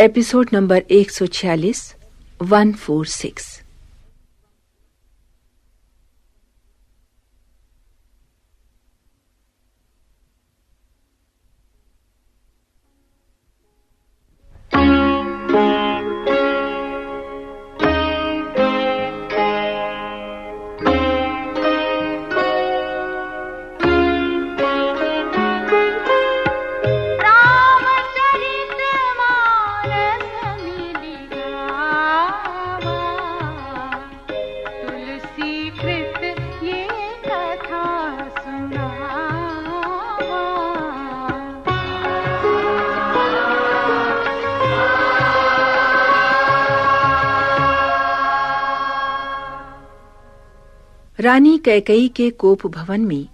Episode number 146 146। रानी कैकेयी के कोप भवन में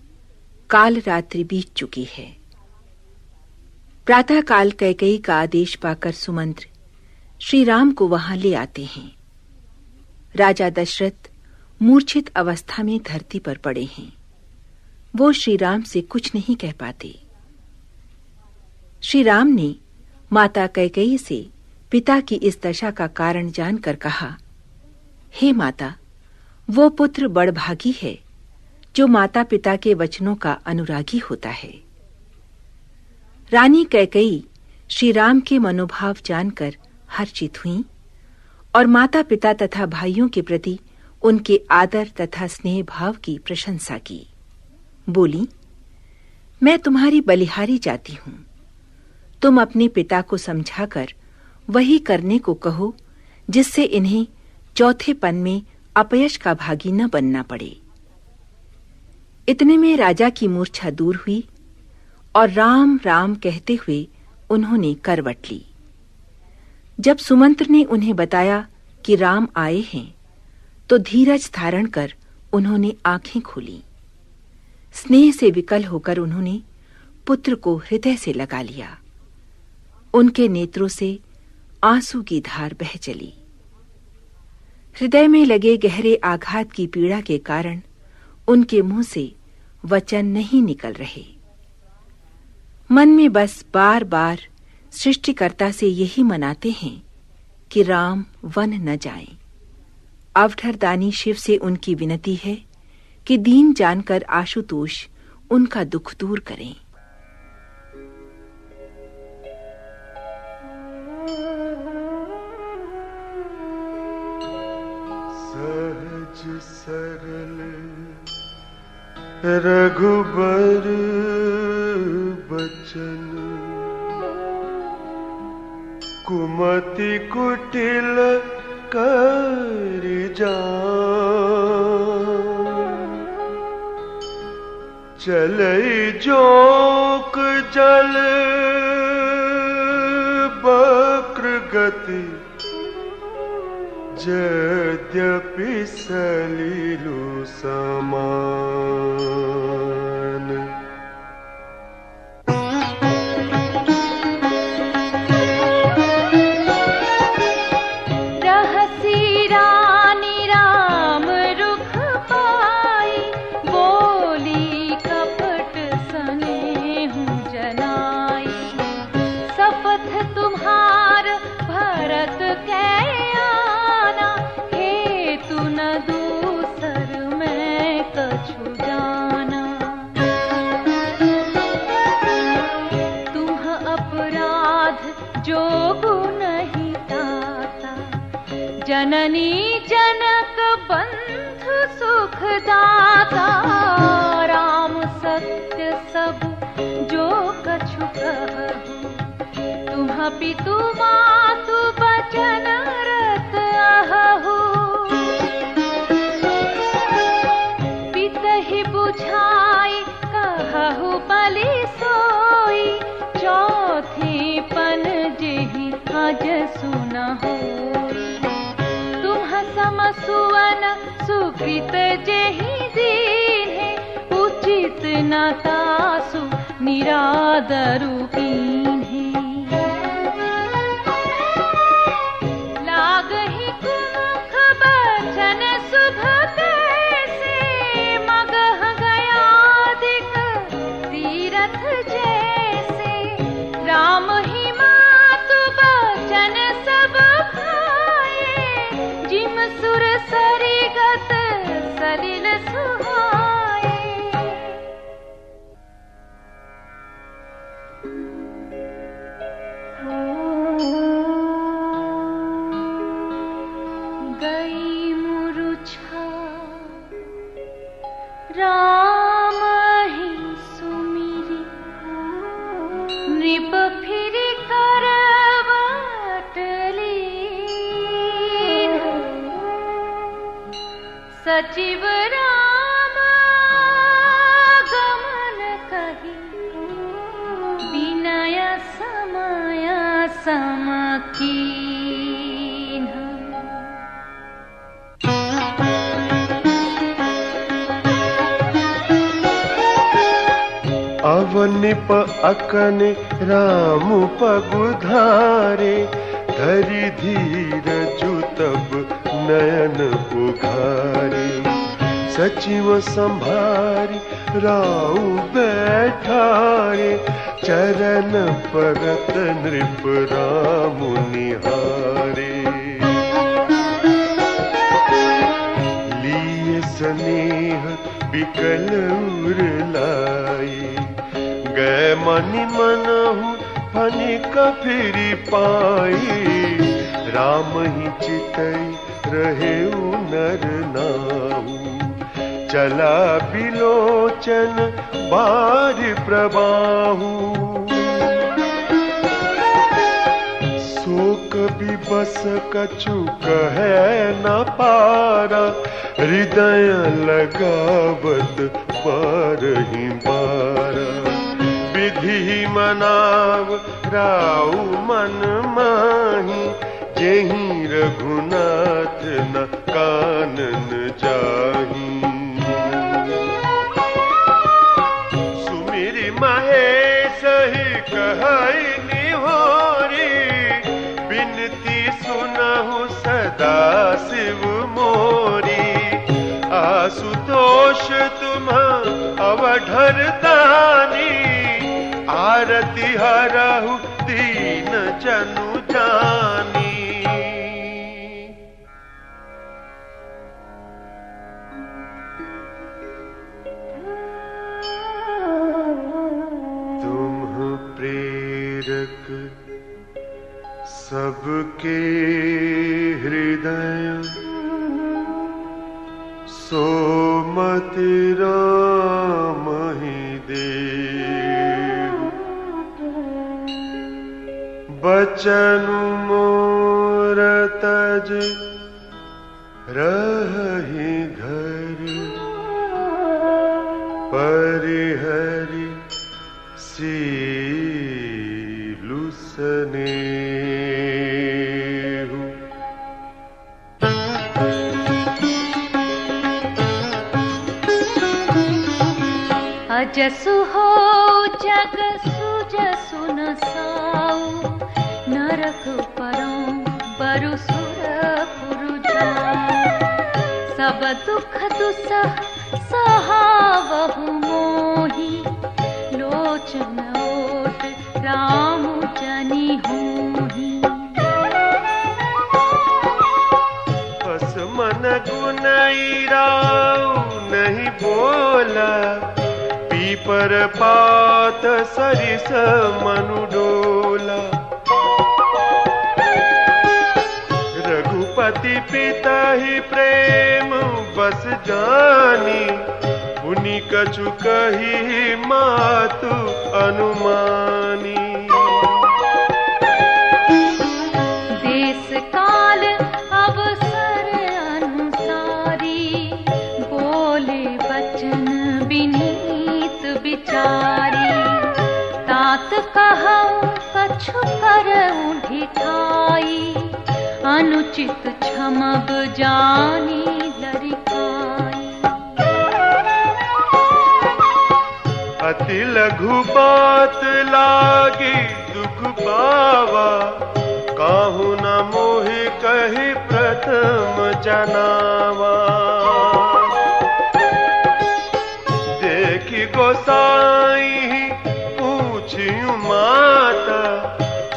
काल रात्रि बीत चुकी है। प्रातः काल कैकेयी का आदेश पाकर सुमंत्र श्री राम को वहां ले आते हैं। राजा दशरथ मूर्छित अवस्था में धरती पर पड़े हैं। वो श्री राम से कुछ नहीं कह पाते। श्री राम ने माता कैकेयी से पिता की इस दशा का कारण जानकर कहा, हे माता, वो पुत्र बड़भागी है जो माता पिता के वचनों का अनुरागी होता है। रानी कैकेयी श्री राम के मनोभाव जानकर हर्षित हुईं और माता पिता तथा भाइयों के प्रति उनके आदर तथा स्नेह भाव की प्रशंसा की। बोली, मैं तुम्हारी बलिहारी जाती हूं। तुम अपने पिता को समझाकर वही करने को कहो जिससे इन्हें चौथेपन में अपयश का भागी न बनना पड़े। इतने में राजा की मूर्छा दूर हुई और राम राम कहते हुए उन्होंने करवट ली। जब सुमंत्र ने उन्हें बताया कि राम आए हैं तो धीरज धारण कर उन्होंने आंखें खोली। स्नेह से विकल होकर उन्होंने पुत्र को हृदय से लगा लिया। उनके नेत्रों से आंसू की धार बह चली। हृदय में लगे गहरे आघात की पीड़ा के कारण उनके मुंह से वचन नहीं निकल रहे। मन में बस बार बार सृष्टिकर्ता से यही मनाते हैं कि राम वन न जाएं। अवठरदानी शिव से उनकी विनती है कि दीन जानकर आशुतोष उनका दुख दूर करें। सहज सरल रघुबर बचन, कुमति कुटिल कर जान, चलई जोक जल बक्र गति, यद्यपि सलिलु समान। रहसी रानी राम रुख पाई, बोली कपट स्नेहु जनाई। शपथ तुम्हार भरत के जननी जनक बंधु सुखदाता, राम सत्य सब जो कछु कहु, तुम पितु मातु बचन रत अहु। पितहि बुझाई कहु बलि सोई, चौथे पन जेहि अज सुनहु। सुवन सुकृत जेहि दीन्हे, उचित न तासु निरादरु कीन्हे। लागहि कुमुख बचन शुभ कैसे, मगह गयाधिक तीरथ जैसे। राम ही मातु बचन सचिव राम गमन कही, विनय समय सम कीन्ह। अवनिप अकने राम पगुधारे, धरि धीर जुतब नयन उघारे। सचिव संभारी राउ बैठारे, चरण परत नृप राम निहारे। लिए स्नेह बिकल उर लाई, गए मनि मनहु फनिक फिरि पाई। राम ही चितई रहे नर नाऊ, चला बिलोचन बारि प्रबाहु। शोक बिबस कछु कहे न पारा, हृदय लगावत बारहि बारा। विधि मनाव राउ मन माही, जेहि रघुनाथ न कानन जाही। सुमिरि महेश ही कहई निहोरी, बिनती सुनहु सदा शिव मोरी। आशुतोष तुम अवढर दानी, आरती हरहु दीन जनु जानी। तुम प्रेरक सबके हृदय, सोमति राम ही देव। बचन मोर तज रहि घर, परिहरि सीलु स्नेहु। अजसु हो जग सुजसु न साऊ, नरक परौ बरु सुरपुर जाऊ। सब दुख दुसह सहावहु मोहि, लोचन ओट राम जनि होहि। बस मन गुनई राउ नहीं बोला, पीपर पात सरिस मनु डोला। रघुपति पिता ही प्रेम बस जानी, पुनि कछु कही मातु अनुमानी। देश काल अवसर अनुसारी, बोले वचन विनीत विचारी। तात कहौ कछु करऊ ढिठाई, अनुचित क्षमब जानी लरिकाई। अति लघु बात लागी दुख पावा, काहू न मोहि कही प्रथम जनावा। देखी गोसाई पूछियु माता,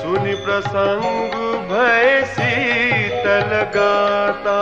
सुनि प्रसंग भय शीतल गाता।